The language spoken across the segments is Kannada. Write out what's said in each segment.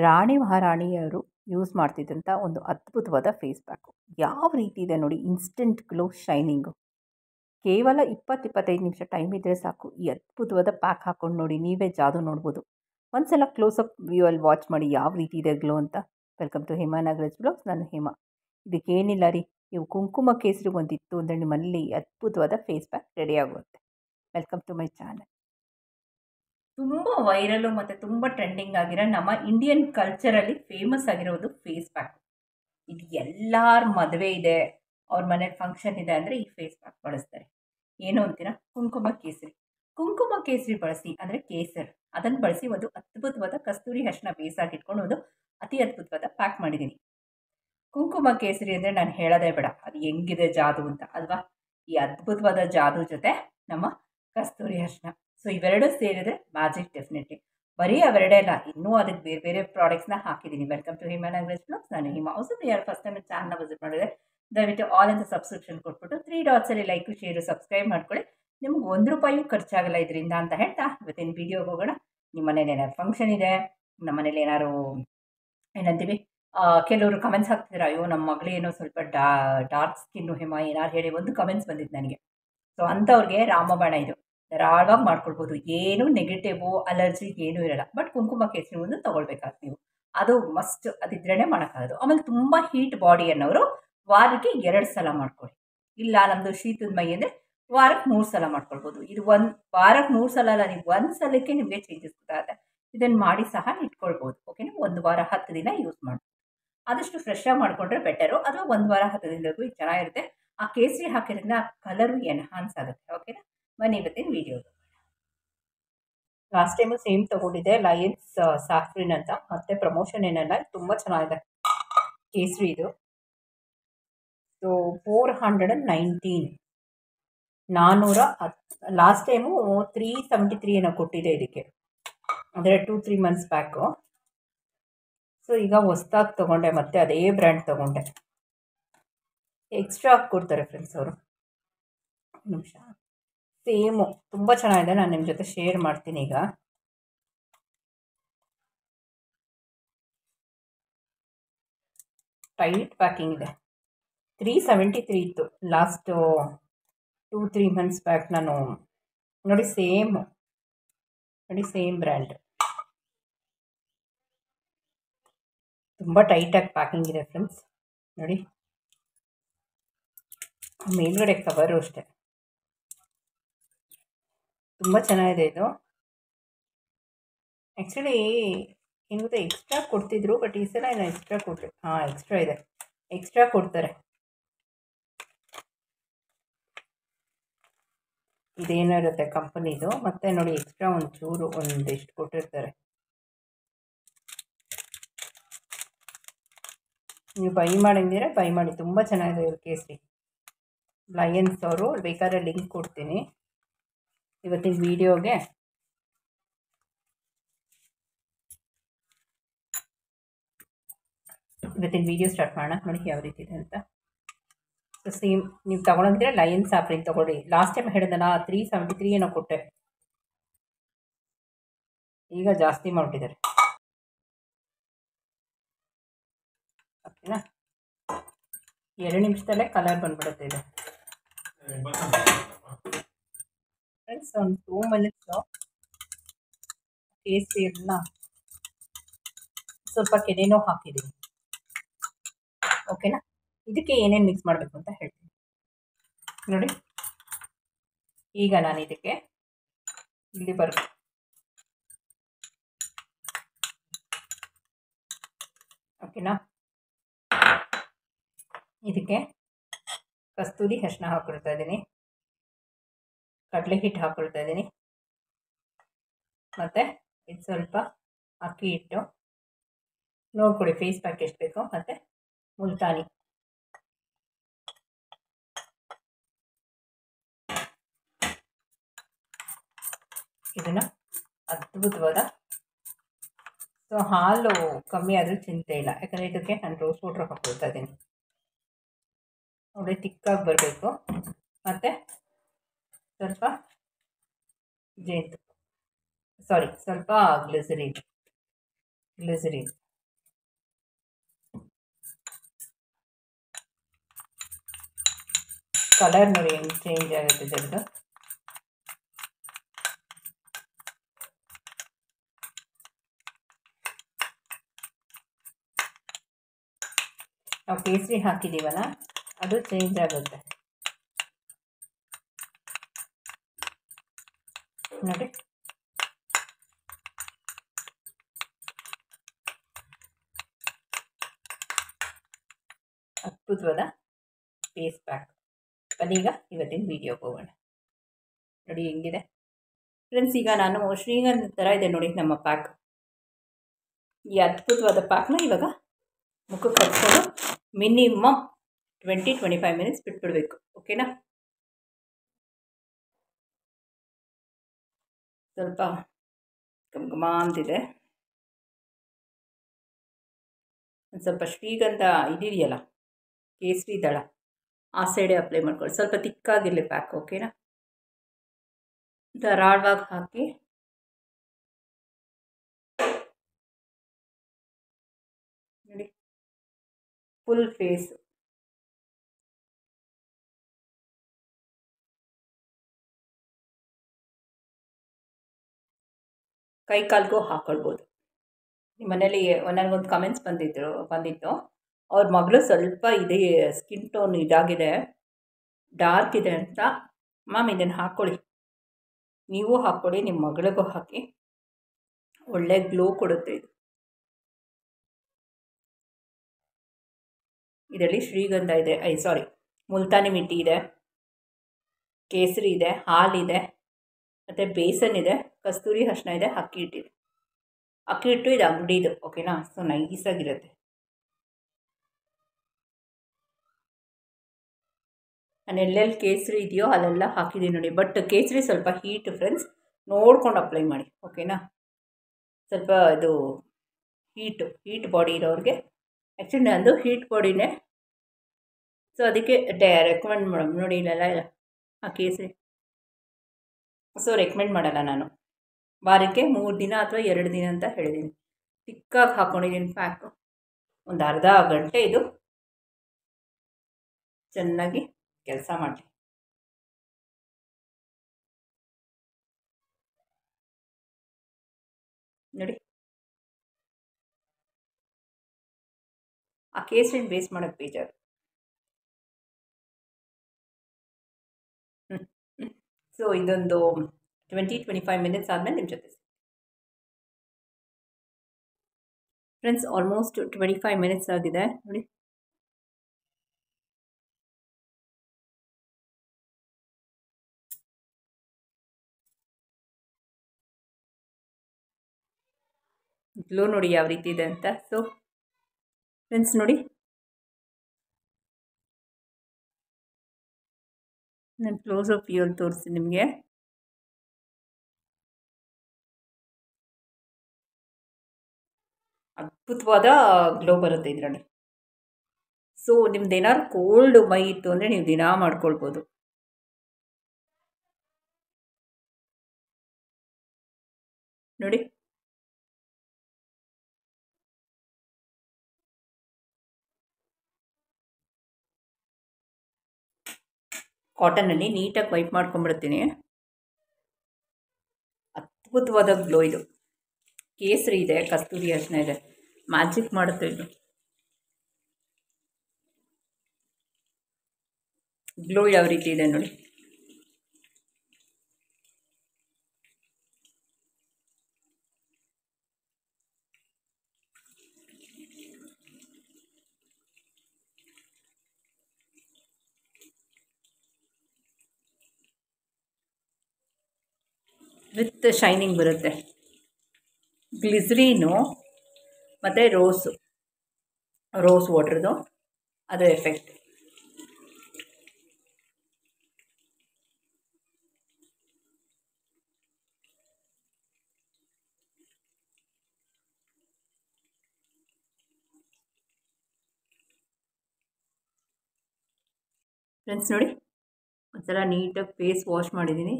ರಾಣಿ ಮಹಾರಾಣಿಯರು ಯೂಸ್ ಮಾಡ್ತಿದ್ದಂಥ ಒಂದು ಅದ್ಭುತವಾದ ಫೇಸ್ ಪ್ಯಾಕು. ಯಾವ ರೀತಿ ಇದೆ ನೋಡಿ, ಇನ್ಸ್ಟೆಂಟ್ ಗ್ಲೋ, ಶೈನಿಂಗು. ಕೇವಲ 20-25 ನಿಮಿಷ ಟೈಮ್ ಇದ್ದರೆ ಸಾಕು, ಈ ಅದ್ಭುತವಾದ ಪ್ಯಾಕ್ ಹಾಕ್ಕೊಂಡು ನೋಡಿ, ನೀವೇ ಜಾದು ನೋಡ್ಬೋದು. ಒಂದ್ಸಲ ಕ್ಲೋಸಪ್ ವ್ಯೂ ಅಲ್ಲಿ ವಾಚ್ ಮಾಡಿ ಯಾವ ರೀತಿ ಇದೆ ಗ್ಲೋ ಅಂತ. Welcome to Hema Nagaraj blogs. ನಾನು ಹೇಮಾ. ಇದಕ್ಕೇನಿಲ್ಲ ರೀ, ನೀವು ಕುಂಕುಮ ಕೇಸರಿ ಒಂದಿತ್ತು ಅಂದರೆ ನಿಮ್ಮಲ್ಲಿ ಅದ್ಭುತವಾದ ಫೇಸ್ ಪ್ಯಾಕ್ ರೆಡಿ ಆಗುತ್ತೆ. Welcome to my channel. ತುಂಬ ವೈರಲ್ಲು ಮತ್ತು ತುಂಬ ಟ್ರೆಂಡಿಂಗ್ ಆಗಿರೋ ನಮ್ಮ ಇಂಡಿಯನ್ ಕಲ್ಚರಲ್ಲಿ ಫೇಮಸ್ ಆಗಿರೋದು ಫೇಸ್ ಪ್ಯಾಕ್. ಇದು ಎಲ್ಲರ ಮದುವೆ ಇದೆ, ಅವ್ರ ಮನೇಲಿ ಫಂಕ್ಷನ್ ಇದೆ ಅಂದರೆ ಈ ಫೇಸ್ ಪ್ಯಾಕ್ ಬಳಸ್ತಾರೆ. ಏನು ಅಂತೀರಾ? ಕುಂಕುಮ ಕೇಸರಿ. ಕುಂಕುಮ ಕೇಸರಿ ಬಳಸಿ, ಅಂದರೆ ಕೇಸರ್, ಅದನ್ನು ಬಳಸಿ ಒಂದು ಅದ್ಭುತವಾದ ಕಸ್ತೂರಿ ಅರಿಶಿನ ಬೇಸಾಗಿಟ್ಕೊಂಡು ಒಂದು ಅತಿ ಅದ್ಭುತವಾದ ಪ್ಯಾಕ್ ಮಾಡಿದ್ದೀನಿ. ಕುಂಕುಮ ಕೇಸರಿ ಅಂದರೆ ನಾನು ಹೇಳೋದೇ ಬೇಡ, ಅದು ಹೆಂಗಿದೆ ಜಾದು ಅಂತ ಅಲ್ವಾ. ಈ ಅದ್ಭುತವಾದ ಜಾದು ಜೊತೆ ನಮ್ಮ ಕಸ್ತೂರಿ ಅರಿಶಿನ, ಸೊ ಇವೆರಡು ಸೇರಿದ್ರೆ ಮ್ಯಾಜಿಕ್ ಡೆಫಿನೆಟ್ಲಿ. ಬರೀ ಅವೆರಡೇ ಅಲ್ಲ, ಇನ್ನೂ ಅದಕ್ಕೆ ಬೇರೆ ಬೇರೆ ಪ್ರಾಡಕ್ಟ್ಸ್ನ ಹಾಕಿದ್ದೀನಿ. Welcome to Hema Nagaraj blogs. ನಾನು ಹೇಮಾ. ಹೊಸದು ಯಾರು ಫಸ್ಟ್ ಟೈಮ್ ಚಾನಲ್ನ ವಿಸಿಟ್ ಮಾಡಿದ್ರೆ ದಯವಿಟ್ಟು ಆಲ್ ಅಂತ ಸಬ್ಸ್ಕ್ರಿಪ್ಷನ್ ಕೊಟ್ಬಿಟ್ಟು 3 ಡಾಟ್ಸಲ್ಲಿ ಲೈಕ್, ಶೇರು, ಸಬ್ಸ್ಕ್ರೈಬ್ ಮಾಡ್ಕೊಳ್ಳಿ. ನಿಮ್ಗೆ ₹1 ಖರ್ಚಾಗಲ್ಲ ಇದರಿಂದ ಅಂತ ಹೇಳ್ತಾ ಇವತ್ತಿನ ವಿಡಿಯೋಗೆ ಹೋಗೋಣ. ನಿಮ್ಮ ಮನೇಲಿ ಏನಾದ್ರು ಫಂಕ್ಷನ್ ಇದೆ, ನಮ್ಮ ಮನೇಲಿ ಏನಾದ್ರು ಏನಂತೀವಿ, ಕೆಲವರು ಕಮೆಂಟ್ಸ್ ಹಾಕ್ತಿದ್ದಾರೆ, ಅಯ್ಯೋ ನಮ್ಮ ಮಗಳೇನೋ ಸ್ವಲ್ಪ ಡಾರ್ಕ್ ಸ್ಕಿನ್ನು ಹೇಮಾ, ಏನಾರು ಹೇಳಿ ಒಂದು ಕಮೆಂಟ್ಸ್ ಬಂದಿತ್ತು ನನಗೆ. ಸೊ ಅಂಥವ್ರಿಗೆ ರಾಮಬಾಣ ಇದು ಧಾರಾಳವಾಗಿ ಮಾಡ್ಕೊಳ್ಬೋದು. ಏನು ನೆಗೆಟಿವು, ಅಲರ್ಜಿ ಏನೂ ಇರಲ್ಲ. ಬಟ್ ಕುಂಕುಮ ಕೇಸರಿ ಒಂದು ತೊಗೊಳ್ಬೇಕಾಗ್ತದೆ ನೀವು, ಅದು ಮಸ್ಟ್, ಅದಿದ್ರೇ ಮಾಡೋಕ್ಕಾಗೋದು. ಆಮೇಲೆ ತುಂಬ ಹೀಟ್ ಬಾಡಿ ಅನ್ನೋರು ವಾರಕ್ಕೆ 2 ಸಲ ಮಾಡ್ಕೊಳ್ಳಿ. ಇಲ್ಲ ನಮ್ಮದು ಶೀತದ ಮೈ ಅಂದರೆ ವಾರಕ್ಕೆ 3 ಸಲ ಮಾಡ್ಕೊಳ್ಬೋದು. ಇದು ವಾರಕ್ಕೆ 3 ಸಲ ಅಲ್ಲ, ನೀವು 1 ಸಲಕ್ಕೆ ನಿಮಗೆ ಚೇಂಜಸ್ ಗೊತ್ತಾಗುತ್ತೆ. ಇದನ್ನು ಮಾಡಿ ಸಹ ಇಟ್ಕೊಳ್ಬೋದು. ಓಕೆನಾ? 1 ವಾರ 10 ದಿನ ಯೂಸ್ ಮಾಡಿ, ಆದಷ್ಟು ಫ್ರೆಶ್ ಆಗಿ ಮಾಡಿಕೊಂಡ್ರೆ ಬೆಟರು. ಅಥವಾ 1 ವಾರ 10 ದಿನದವರೆಗೂ ಇದು ಚೆನ್ನಾಗಿರುತ್ತೆ. ಆ ಕೇಸರಿ ಹಾಕಿದ್ರಿಂದ ಆ ಕಲರು ಎನ್ಹಾನ್ಸ್ ಆಗುತ್ತೆ. ಓಕೆನಾ? ಬನ್ನಿ ಇವತ್ತಿನ ವಿಡಿಯೋ. ಲಾಸ್ಟ್ ಟೈಮು ಸೇಮ್ ತೊಗೊಂಡಿದ್ದೆ, ಲಯನ್ಸ್ ಸಾಫ್ರಿನ್ ಅಂತ. ಮತ್ತೆ ಪ್ರಮೋಷನ್ ಏನಲ್ಲ, ತುಂಬ ಚೆನ್ನಾಗಿದೆ ಕೇಸರಿ ಇದು. ಸೊ 419, 410. ಲಾಸ್ಟ್ ಟೈಮು 373 ಏನೋ ಕೊಟ್ಟಿದೆ ಇದಕ್ಕೆ, ಅಂದರೆ 2-3 ಮಂತ್ಸ್ ಬ್ಯಾಕು. ಸೊ ಈಗ ಹೊಸ್ದಾಗಿ ತೊಗೊಂಡೆ, ಮತ್ತೆ ಅದೇ ಬ್ರ್ಯಾಂಡ್ ತೊಗೊಂಡೆ. ಎಕ್ಸ್ಟ್ರಾ ಕೊಡ್ತಾರೆ ಫ್ರೆಂಡ್ಸ್ ಅವರು. ನಿಮಿಷ, ಸೇಮು ತುಂಬ ಚೆನ್ನಾಗಿದೆ. ನಾನು ನಿಮ್ಮ ಜೊತೆ ಶೇರ್ ಮಾಡ್ತೀನಿ ಈಗ. ಟೈಟ್ ಪ್ಯಾಕಿಂಗ್ ಇದೆ. 373 ಇತ್ತು ಲಾಸ್ಟ್ 2-3 ಮಂತ್ಸ್ ಬ್ಯಾಕ್. ನಾನು ನೋಡಿ ಸೇಮ್ ಬ್ರ್ಯಾಂಡ್. ತುಂಬ ಟೈಟಾಗಿ ಪ್ಯಾಕಿಂಗ್ ಇದೆ ಫ್ರೆಂಡ್ಸ್. ನೋಡಿ, ಮೇಲ್ಗಡೆ ಕವರು ಅಷ್ಟೆ ತುಂಬ ಚೆನ್ನಾಗಿದೆ ಇದು. ಆ್ಯಕ್ಚುಲಿ ಏನಿದೆ, ಎಕ್ಸ್ಟ್ರಾ ಕೊಡ್ತಿದ್ರು, ಬಟ್ ಈ ಸಲ ಏನೋ ಎಕ್ಸ್ಟ್ರಾ ಕೊಟ್ಟರೆ, ಎಕ್ಸ್ಟ್ರಾ ಇದೆ, ಎಕ್ಸ್ಟ್ರಾ ಕೊಡ್ತಾರೆ. ಇದೇನೋ ಇರುತ್ತೆ ಕಂಪನಿದು. ಮತ್ತು ನೋಡಿ ಎಕ್ಸ್ಟ್ರಾ ಒಂಚೂರು ಒಂದಿಷ್ಟು ಕೊಟ್ಟಿರ್ತಾರೆ. ನೀವು ಬೈ ಮಾಡಂಗಿದ್ರೆ ಬೈ ಮಾಡಿ, ತುಂಬ ಚೆನ್ನಾಗಿದೆ ಇವ್ರ ಕೇಸರಿ. ಲಯನ್ಸ್ ಅವರು, ಬೇಕಾದ್ರೆ ಲಿಂಕ್ ಕೊಡ್ತೀನಿ ಇವತ್ತಿನ ವಿಡಿಯೋಗೆ. ಇವತ್ತಿನ ವಿಡಿಯೋ ಸ್ಟಾರ್ಟ್ ಮಾಡೋಣ. ನೋಡಿ ಯಾವ ರೀತಿ ಇದೆ ಅಂತ. ಸೊ ಸೇಮ್ ನೀವು ತೊಗೊಳಂಗಿದ್ರೆ ಲಯನ್ಸ್ ಸಾಫ್ರಿನ್ ತೊಗೊಳ್ಳಿ. ಲಾಸ್ಟ್ ಟೈಮ್ ಹೇಳಿದಲ್ಲ 373 ಏನೋ ಕೊಟ್ಟೆ, ಈಗ ಜಾಸ್ತಿ ಮಾಡಿಬಿಟ್ಟಿದ್ದಾರೆ. ಓಕೆನಾ? 2 ನಿಮಿಷದಲ್ಲೇ ಕಲರ್ ಬಂದ್ಬಿಡುತ್ತೆ ಇದು ಫ್ರೆಂಡ್ಸ್. ಒಂದು 2 ಮಿನಿಟ್ಸು ಕೇಸರಿ ಎಲ್ಲ ಸ್ವಲ್ಪ ಕೆನೆನೂ ಹಾಕಿದ್ದೀನಿ. ಓಕೆನಾ? ಇದಕ್ಕೆ ಏನೇನು ಮಿಕ್ಸ್ ಮಾಡಬೇಕು ಅಂತ ಹೇಳ್ತೀನಿ ನೋಡಿ. ಈಗ ನಾನು ಇದಕ್ಕೆ ಇಲ್ಲಿ ಬರಬೇಕು. ಓಕೆನಾ? ಇದಕ್ಕೆ ಕಸ್ತೂರಿ ಅರಿಶಿನ ಹಾಕ್ಕೊಳ್ತಾ ಇದ್ದೀನಿ, ಕಡಲೆ ಹಿಟ್ಟು ಹಾಕ್ಕೊಳ್ತಾ ಇದ್ದೀನಿ, ಮತ್ತು ಇದು ಸ್ವಲ್ಪ ಅಕ್ಕಿ ಹಿಟ್ಟು. ನೋಡ್ಕೊಳ್ಳಿ ಫೇಸ್ ಪ್ಯಾಕ್ ಎಷ್ಟು ಬೇಕೋ, ಮತ್ತು ಮುಲ್ತಾನಿ. ಇದನ್ನು ಅದ್ಭುತವಾದ, ಸೊ ಹಾಲು ಕಮ್ಮಿ ಆದರೂ ಚಿಂತೆ ಇಲ್ಲ, ಯಾಕಂದರೆ ಇದಕ್ಕೆ ನಾನು ರೋಸ್ ವಾಟ್ರ್ ಹಾಕ್ಕೊಳ್ತಾ ಇದ್ದೀನಿ. ನೋಡಿ ತಿಕ್ಕಾಗಿ ಬರಬೇಕು. ಮತ್ತು ಸ್ವಲ್ಪ ಸ್ವಲ್ಪ ಗ್ಲಿಸರಿನ್. ಗ್ಲಿಸರಿನ್. ಕಲರ್ ನೋಡಿ ಹೆಂಗೆ ಚೇಂಜ್ ಆಗುತ್ತೆ ಜಲ್ದು. ನಾವು ಕೇಸರಿ ಹಾಕಿದ್ದೀವಲ್ಲ ಅದು ಚೇಂಜ್ ಆಗುತ್ತೆ ನೋಡಿ. ಅದ್ಭುತವಾದ ಫೇಸ್ ಪ್ಯಾಕ್. ಬನ್ನೀಗ ಇವತ್ತಿನ ವೀಡಿಯೋಗೆ ಹೋಗೋಣ. ನೋಡಿ ಹೆಂಗಿದೆ ಫ್ರೆಂಡ್ಸ್. ಈಗ ನಾನು ಶ್ರೀಗಂಧ ಥರ ಇದೆ ನೋಡಿ ನಮ್ಮ ಪ್ಯಾಕ್. ಈ ಅದ್ಭುತವಾದ ಪ್ಯಾಕ್ನ ಇವಾಗ ಮುಖಕ್ಕೆ ಹಚ್ಕೊಂಡು ಮಿನಿಮಮ್ 20-25 ಮಿನಿಟ್ಸ್ ಬಿಟ್ಬಿಡ್ಬೇಕು. ಓಕೆನಾ? ಸ್ವಲ್ಪ ಘಮ ಅಂತಿದೆ. ಒಂದು ಸ್ವಲ್ಪ ಶ್ರೀಗಂಧ ಇದೆಯಲ್ಲ ಕೇಸರಿ ದಳ ಆ ಸೈಡೇ ಅಪ್ಲೈ ಮಾಡ್ಕೊಳ್ಳಿ. ಸ್ವಲ್ಪ ತಿಕ್ಕಾಗಿರಲಿ ಪ್ಯಾಕ್. ಓಕೆನಾ? ಧಾರಾಳವಾಗಿ ಹಾಕಿ ನೋಡಿ ಫುಲ್ ಫೇಸ್. ಕೈ ಕಾಲಿಗೂ ಹಾಕ್ಕೊಳ್ಬೋದು. ನಿಮ್ಮ ಮನೇಲಿ ನನಗೊಂದು ಕಮೆಂಟ್ಸ್ ಬಂದಿತ್ತು. ಅವ್ರ ಮಗಳು ಸ್ವಲ್ಪ ಇದೆ ಸ್ಕಿನ್ ಟೋನ್ ಇದಾಗಿದೆ, ಡಾರ್ಕ್ ಇದೆ ಅಂತ. ಮ್ಯಾಮ್ ಇದನ್ನು ಹಾಕ್ಕೊಳ್ಳಿ, ನೀವು ಹಾಕ್ಕೊಳ್ಳಿ, ನಿಮ್ಮ ಮಗಳಿಗೂ ಹಾಕಿ, ಒಳ್ಳೆ ಗ್ಲೋ ಕೊಡುತ್ತೆ ಇದು. ಇದರಲ್ಲಿ ಶ್ರೀಗಂಧ ಇದೆ, ಮುಲ್ತಾನಿ ಮಿಟ್ಟಿ ಇದೆ, ಕೇಸರಿ ಇದೆ, ಹಾಲಿದೆ, ಮತ್ತು ಬೇಸನ್ ಇದೆ, ಕಸ್ತೂರಿ ಅರಿಶಿನ ಇದೆ, ಅಕ್ಕಿ ಹಿಟ್ಟಿದೆ. ಅಕ್ಕಿ ಹಿಟ್ಟು ಇದು ಅಂಗಡಿದು. ಓಕೆನಾ? ಸೊ ನೈಸಾಗಿರುತ್ತೆ. ನಾನು ಎಲ್ಲೆಲ್ಲಿ ಕೇಸರಿ ಇದೆಯೋ ಅಲ್ಲೆಲ್ಲ ಹಾಕಿದ್ದೀನಿ ನೋಡಿ. ಬಟ್ ಕೇಸರಿ ಸ್ವಲ್ಪ ಹೀಟ್ ಫ್ರೆಂಡ್ಸ್, ನೋಡ್ಕೊಂಡು ಅಪ್ಲೈ ಮಾಡಿ. ಓಕೆನಾ? ಸ್ವಲ್ಪ ಇದು ಹೀಟ್ ಬಾಡಿ ಇರೋರಿಗೆ, ಆ್ಯಕ್ಚುಲಿ ನಂದು ಹೀಟ್ ಬಾಡಿನೇ, ಸೊ ಅದಕ್ಕೆ ರೆಕಮೆಂಡ್ ಮಾಡೋದು ನೋಡಿ. ಇಲ್ಲೆಲ್ಲ ಆ ಕೇಸರಿ ಸೊ ರೆಕಮೆಂಡ್ ಮಾಡಲ್ಲ ನಾನು. ವಾರಕ್ಕೆ 3 ದಿನ ಅಥವಾ 2 ದಿನ ಅಂತ ಹೇಳಿದ್ದೀನಿ. ತಿಕ್ಕಾಗಿ ಹಾಕ್ಕೊಂಡಿದ್ದೀನಿ ಪ್ಯಾಕು. ಒಂದು ಅರ್ಧ ಗಂಟೆ ಇದು ಚೆನ್ನಾಗಿ ಕೆಲಸ ಮಾಡಿ ನೋಡಿ. ಆ ಕೇಸರಿನ ಬೇಸ್ ಮಾಡೋಕ್ಕೆ ಬೇಜಾರು. ಸೊ ಇದೊಂದು 20-25 ಮಿನಿಟ್ಸ್ ಆದಮೇಲೆ ನಿಮ್ಮ ಜೊತೆ ಫ್ರೆಂಡ್ಸ್. ಆಲ್ಮೋಸ್ಟ್ 25 ಮಿನಿಟ್ಸ್ ಆಗಿದೆ ನೋಡಿ. ಗ್ಲೋ ನೋಡಿ ಯಾವ ರೀತಿ ಇದೆ ಅಂತ. ಸೊ ಫ್ರೆಂಡ್ಸ್ ನೋಡಿ, ನಾನು ಕ್ಲೋಸ್ ಅಪ್ ವ್ಯೂಲ್ಲಿ ತೋರಿಸ್ತೀನಿ ನಿಮಗೆ. ಅದ್ಭುತವಾದ ಗ್ಲೋ ಬರುತ್ತೆ ಇದರಲ್ಲಿ. ಸೊ ನಿಮ್ದು ಏನಾದ್ರು ಕೋಲ್ಡ್ ಮೈ ಇತ್ತು ಅಂದರೆ ನೀವು ದಿನ ಮಾಡ್ಕೊಳ್ಬೋದು ನೋಡಿ. ಕಾಟನಲ್ಲಿ ನೀಟಾಗಿ ವೈಪ್ ಮಾಡ್ಕೊಂಡ್ಬಿಡ್ತೀನಿ. ಅದ್ಭುತವಾದ ಗ್ಲೋ ಇದು. ಕೇಸರಿ ಇದೆ, ಕಸ್ತೂರಿ ಅರಿಶಿನ ಇದೆ, ಮ್ಯಾಜಿಕ್ ಮಾಡುತ್ತೆ ಇದು. ಗ್ಲೋ ಯಾವ ರೀತಿ ಇದೆ ನೋಡಿ. ವಿತ್ ಶೈನಿಂಗ್ ಬರುತ್ತೆ. ಗ್ಲಿಸರೀನು ಮತ್ತು ರೋಸ್ ವಾಟ್ರದ್ದು ಅದು ಎಫೆಕ್ಟ್. ಫ್ರೆಂಡ್ಸ್ ನೋಡಿ, ಒಂಥರ ನೀಟಾಗಿ ಫೇಸ್ ವಾಶ್ ಮಾಡಿದ್ದೀನಿ.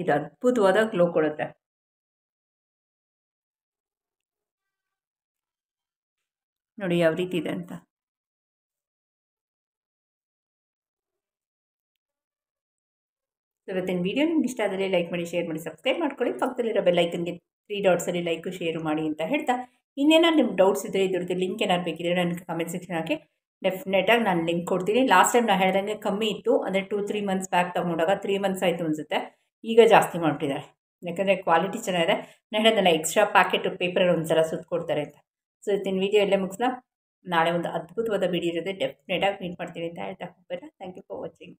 ಇದು ಅದ್ಭುತವಾದ ಗ್ಲೋ ಕೊಡುತ್ತೆ. ನೋಡಿ ಯಾವ ರೀತಿ ಇದೆ ಅಂತ. ಇವತ್ತಿನ ವಿಡಿಯೋ ನಿಮ್ಗೆ ಇಷ್ಟ ಆದರೆ ಲೈಕ್ ಮಾಡಿ, ಶೇರ್ ಮಾಡಿ, ಸಬ್ಸ್ಕ್ರೈಬ್ ಮಾಡ್ಕೊಳ್ಳಿ. ಪಕ್ಕದಲ್ಲಿರೋ ಬೆಲ್ಲೈಕನ್ಗೆ 3 ಡಾಟ್ಸಲ್ಲಿ ಲೈಕು ಶೇರು ಮಾಡಿ ಅಂತ ಹೇಳ್ತಾ, ಇನ್ನೇನಾದ್ರು ನಿಮ್ಗೆ ಡೌಟ್ಸ್ ಇದ್ದರೆ ಇದ್ರದ್ದು ಲಿಂಕ್ ಏನಾದ್ರು ಬೇಕಿದ್ರೆ ನನಗೆ ಕಮೆಂಟ್ ಸೆಕ್ಷನ್ ಹಾಕಿ, ಡೆಫಿನೆಟಾಗಿ ನಾನು ಲಿಂಕ್ ಕೊಡ್ತೀನಿ. ಲಾಸ್ಟ್ ಟೈಮ್ ನಾನು ಹೇಳ್ದಂಗೆ ಕಮ್ಮಿ ಇತ್ತು, ಅಂದರೆ 2-3 ಮಂತ್ಸ್ ಬ್ಯಾಕ್ ತೊಗೊಂಡಾಗ 3 ಮಂತ್ಸ್ ಆಯಿತು ಅನಿಸುತ್ತೆ. ಈಗ ಜಾಸ್ತಿ ಮಾಡಿಬಿಟ್ಟಿದ್ದಾರೆ, ಯಾಕಂದರೆ ಕ್ವಾಲಿಟಿ ಚೆನ್ನಾಗಿದೆ. ನಾನು ಹೇಳಿದ್ನಲ್ಲ ಎಕ್ಸ್ಟ್ರಾ ಪ್ಯಾಕೆಟ್ ಪೇಪರಲ್ಲಿ ಒಂದು ಸಲ ಸುತ್ತಕೊಡ್ತಾರೆ ಅಂತ. ಸೊ ಇವತ್ತಿನ ವಿಡಿಯೋ ಎಲ್ಲೇ ಮುಗಿಸ್ಲಾ, ನಾಳೆ ಒಂದು ಅದ್ಭುತವಾದ ವಿಡಿಯೋ ಇರುತ್ತೆ. ಡೆಫಿನೆಟಾಗಿ ಮೀಟ್ ಮಾಡ್ತೀನಿ ಅಂತ ಹೇಳ್ತಾ ಹೋಗ್ಬೇಡ. Thank you for watching.